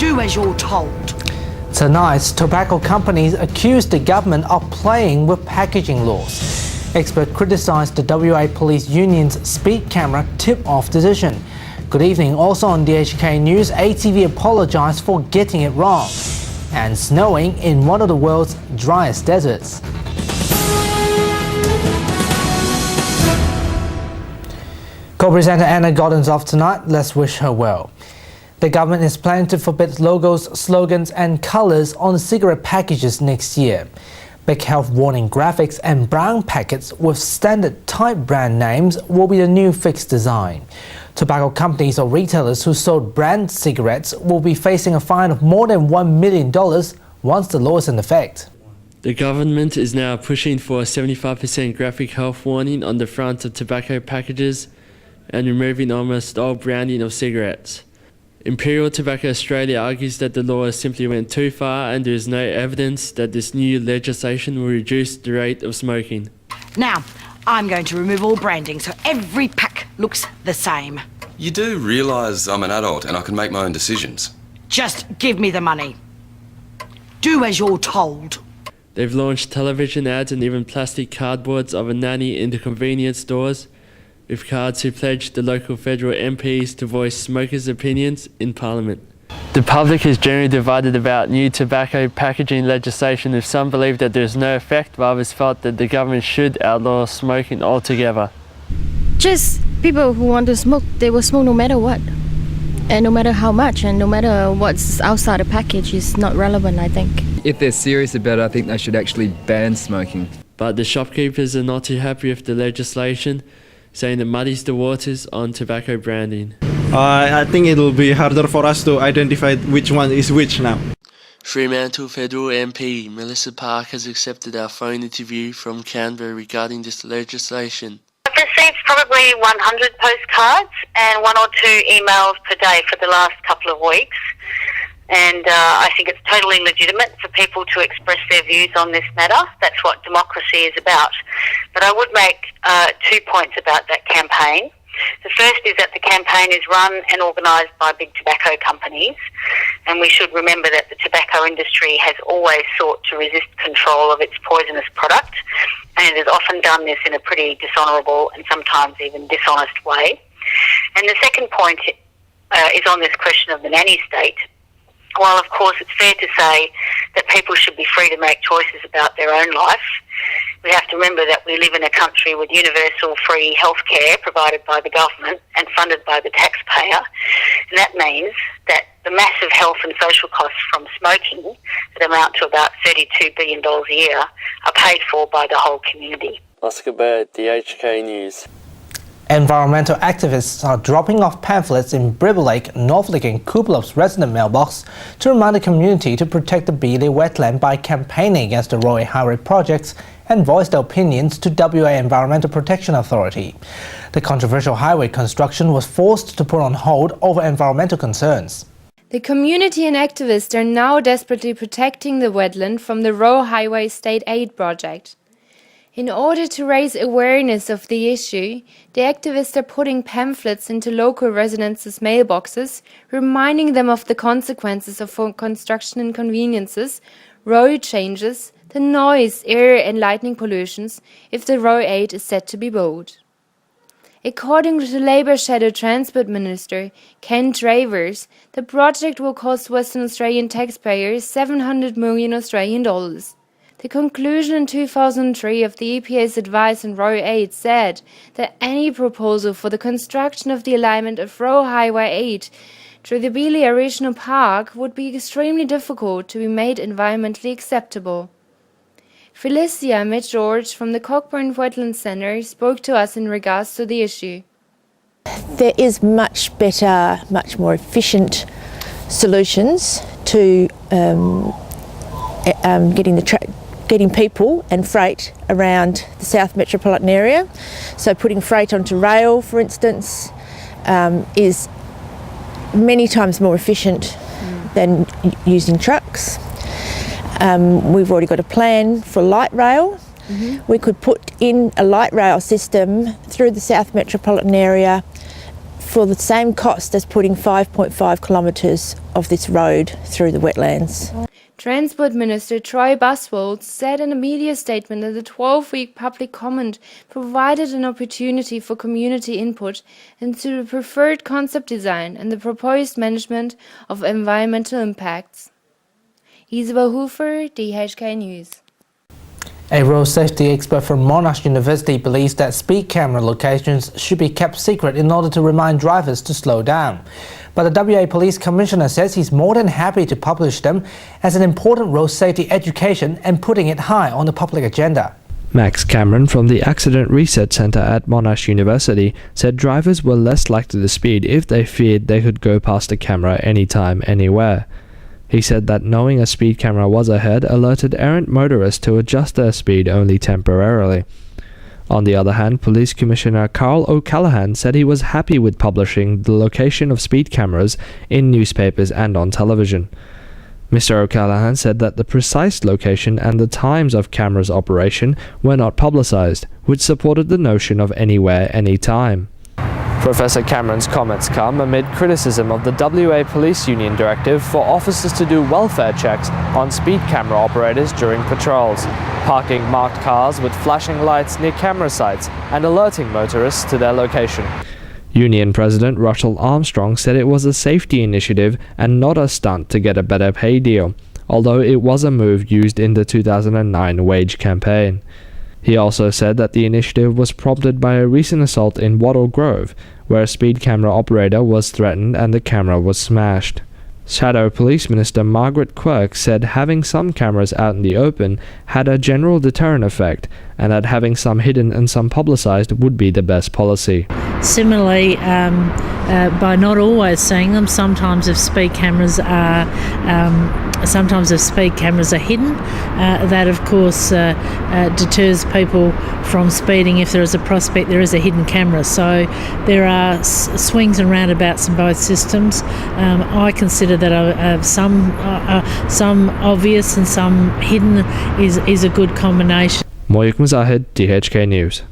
Do as you're told. Tonight, tobacco companies accuse the government of playing with packaging laws. Experts criticised the WA Police Union's speed camera tip-off decision. Good evening. Also on DHK News, ATV apologised for getting it wrong. And snowing in one of the world's driest deserts. Co-presenter Anna Godden's off tonight. Let's wish her well. The government is planning to forbid logos, slogans and colours on cigarette packages next year. Big health warning graphics and brown packets with standard type brand names will be the new fixed design. Tobacco companies or retailers who sold brand cigarettes will be facing a fine of more than $1 million once the law is in effect. The government is now pushing for a 75% graphic health warning on the front of tobacco packages and removing almost all branding of cigarettes. Imperial Tobacco Australia argues that the law simply went too far and there is no evidence that this new legislation will reduce the rate of smoking. Now, I'm going to remove all branding so every pack looks the same. You do realise I'm an adult and I can make my own decisions. Just give me the money. Do as you're told. They've launched television ads and even plastic cardboards of a nanny into convenience stores, with cards who pledged the local federal MPs to voice smokers' opinions in Parliament. The public is generally divided about new tobacco packaging legislation, with some believe that there is no effect, while others felt that the government should outlaw smoking altogether. Just people who want to smoke, they will smoke no matter what. And no matter how much, and no matter what's outside the package is not relevant, I think. If they're serious about it, I think they should actually ban smoking. But the shopkeepers are not too happy with the legislation, saying it muddies the waters on tobacco branding. I think it will be harder for us to identify which one is which now. Fremantle Federal MP Melissa Park has accepted our phone interview from Canberra regarding this legislation. I've received probably 100 postcards and 1 or 2 emails per day for the last couple of weeks. And I think it's totally legitimate for people to express their views on this matter. That's what democracy is about. But I would make 2 points about that campaign. The first is that the campaign is run and organised by big tobacco companies, and we should remember that the tobacco industry has always sought to resist control of its poisonous product, and it has often done this in a pretty dishonourable and sometimes even dishonest way. And the second point is on this question of the nanny state. While of course it's fair to say that people should be free to make choices about their own life, we have to remember that we live in a country with universal free healthcare provided by the government and funded by the taxpayer, and that means that the massive health and social costs from smoking, that amount to about $32 billion a year, are paid for by the whole community. Oscar Baird, DHK News. Environmental activists are dropping off pamphlets in Bribble Lake, Norfolk and Coopelop's resident mailbox to remind the community to protect the Beeliar Wetland by campaigning against the Roy Highway projects and voice their opinions to WA Environmental Protection Authority. The controversial highway construction was forced to put on hold over environmental concerns. The community and activists are now desperately protecting the wetland from the Roe Highway State Aid project. In order to raise awareness of the issue, the activists are putting pamphlets into local residents' mailboxes, reminding them of the consequences of construction inconveniences, road changes, the noise, air and lightning pollutions if the Roe Aid is set to be built. According to the Labour Shadow Transport Minister, Ken Travers, the project will cost Western Australian taxpayers $700 million Australian dollars. The conclusion in 2003 of the EPA's advice on Roe Aid said that any proposal for the construction of the alignment of Roe Highway 8 through the Beeliar Regional Park would be extremely difficult to be made environmentally acceptable. Felicia George from the Cockburn Wetland Centre spoke to us in regards to the issue. There is much better, much more efficient solutions to getting people and freight around the South Metropolitan area. So putting freight onto rail, for instance, is many times more efficient than using trucks. We've already got a plan for light rail. We could put in a light rail system through the South Metropolitan area for the same cost as putting 5.5 kilometres of this road through the wetlands. Transport Minister Troy Buswell said in a media statement that the 12-week public comment provided an opportunity for community input into the preferred concept design and the proposed management of environmental impacts. Isabel, Huther, DHK News. A road safety expert from Monash University believes that speed camera locations should be kept secret in order to remind drivers to slow down. But the WA Police Commissioner says he's more than happy to publish them as an important road safety education and putting it high on the public agenda. Max Cameron from the Accident Research Centre at Monash University said drivers were less likely to speed if they feared they could go past a camera anytime, anywhere. He said that knowing a speed camera was ahead alerted errant motorists to adjust their speed only temporarily. On the other hand, Police Commissioner Carl O'Callaghan said he was happy with publishing the location of speed cameras in newspapers and on television. Mr. O'Callaghan said that the precise location and the times of cameras' operation were not publicised, which supported the notion of anywhere, anytime. Professor Cameron's comments come amid criticism of the WA Police Union directive for officers to do welfare checks on speed camera operators during patrols, parking marked cars with flashing lights near camera sites and alerting motorists to their location. Union President Russell Armstrong said it was a safety initiative and not a stunt to get a better pay deal, although it was a move used in the 2009 wage campaign. He also said that the initiative was prompted by a recent assault in Wattle Grove, where a speed camera operator was threatened and the camera was smashed. Shadow Police Minister Margaret Quirk said having some cameras out in the open had a general deterrent effect, and that having some hidden and some publicised would be the best policy. Similarly, by not always seeing them, sometimes if speed cameras are hidden, that of course deters people from speeding. If there is a prospect, there is a hidden camera. So there are swings and roundabouts in both systems. I consider that some obvious and some hidden is a good combination. Moyukh Muzahid, DHK News.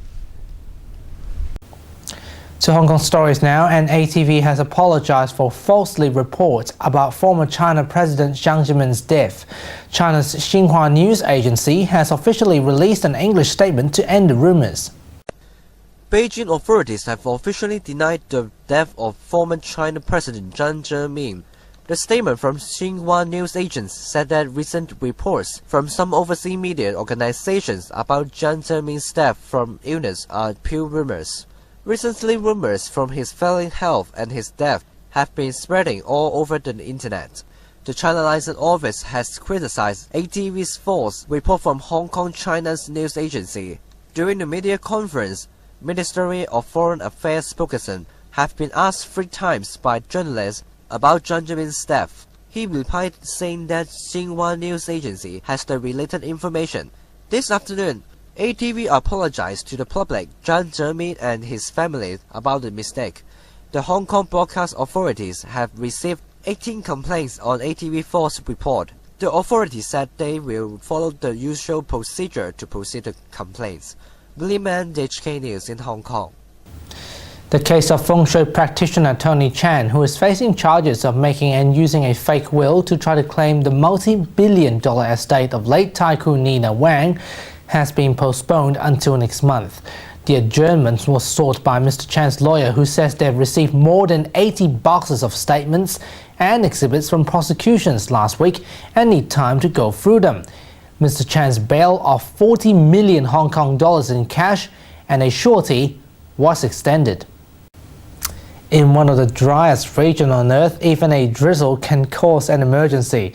To Hong Kong stories now, and ATV has apologized for falsely reports about former China President Jiang Zemin's death. China's Xinhua news agency has officially released an English statement to end the rumors. Beijing authorities have officially denied the death of former China President Jiang Zemin. The statement from Xinhua news agents said that recent reports from some overseas media organizations about Jiang Zemin's death from illness are pure rumors. Recently, rumors from his failing health and his death have been spreading all over the internet. The China Liaison Office has criticized ATV's false report from Hong Kong China's news agency. During the media conference, Ministry of Foreign Affairs spokesperson have been asked 3 times by journalists about Jiang Zemin's death. He replied saying that Xinhua news agency has the related information. This afternoon, ATV apologized to the public, Jiang Zemin and his family about the mistake. The Hong Kong broadcast authorities have received 18 complaints on ATV false report. The authorities said they will follow the usual procedure to proceed the complaints. William Mann, DHK News in Hong Kong. The case of feng shui practitioner Tony Chan, who is facing charges of making and using a fake will to try to claim the multi-billion-dollar estate of late tycoon Nina Wang, has been postponed until next month. The adjournment was sought by Mr. Chan's lawyer, who says they've received more than 80 boxes of statements and exhibits from prosecutions last week and need time to go through them. Mr. Chan's bail of 40 million Hong Kong dollars in cash and a surety was extended. In one of the driest regions on Earth, even a drizzle can cause an emergency.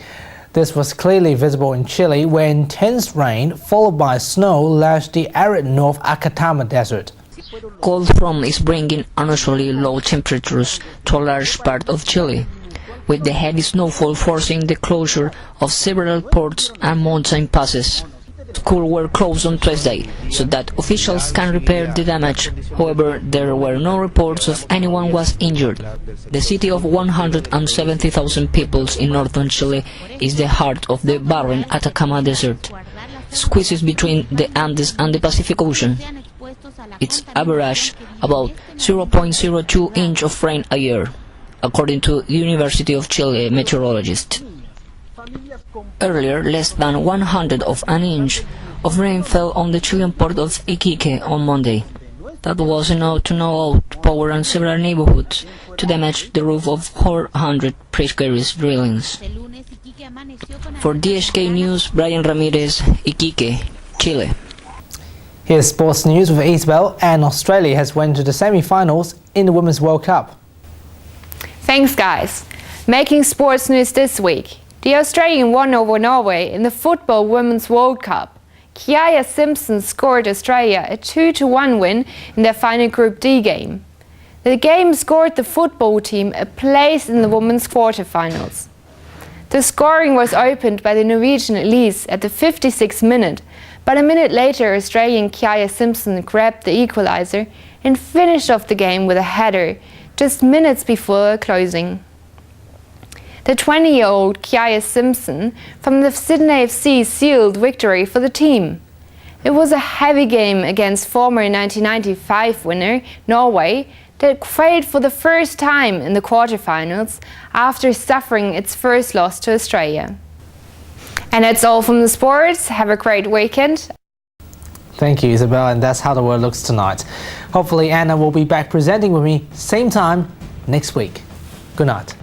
This was clearly visible in Chile, where intense rain followed by snow lashed the arid North Atacama Desert. Cold front is bringing unusually low temperatures to a large part of Chile, with the heavy snowfall forcing the closure of several ports and mountain passes. Schools were closed on Tuesday so that officials can repair the damage. However, there were no reports of anyone was injured. The city of 170,000 people in northern Chile is the heart of the barren Atacama Desert, squeezed between the Andes and the Pacific Ocean. its average about 0.02 inch of rain a year, according to the University of Chile meteorologist. Earlier, less than 100 of an inch of rain fell on the Chilean port of Iquique on Monday. That was enough to knock out power in several neighborhoods, to damage the roof of 400 precarious dwellings. For DSK News, Brian Ramirez, Iquique, Chile. Here's sports news with Isabel, and Australia has went to the semi-finals in the Women's World Cup. Thanks, guys. Making sports news this week. The Australian won over Norway in the Football Women's World Cup. Kiaya Simpson scored Australia a 2-1 win in their final Group D game. The game scored the football team a place in the women's quarterfinals. The scoring was opened by the Norwegian Elise at the 56th minute, but a minute later Australian Kiaya Simpson grabbed the equaliser and finished off the game with a header just minutes before closing. The 20-year-old Kiaya Simpson from the Sydney FC sealed victory for the team. It was a heavy game against former 1995 winner Norway that failed for the first time in the quarterfinals after suffering its first loss to Australia. And that's all from the sports. Have a great weekend. Thank you, Isabel, and that's how the world looks tonight. Hopefully Anna will be back presenting with me same time next week. Good night.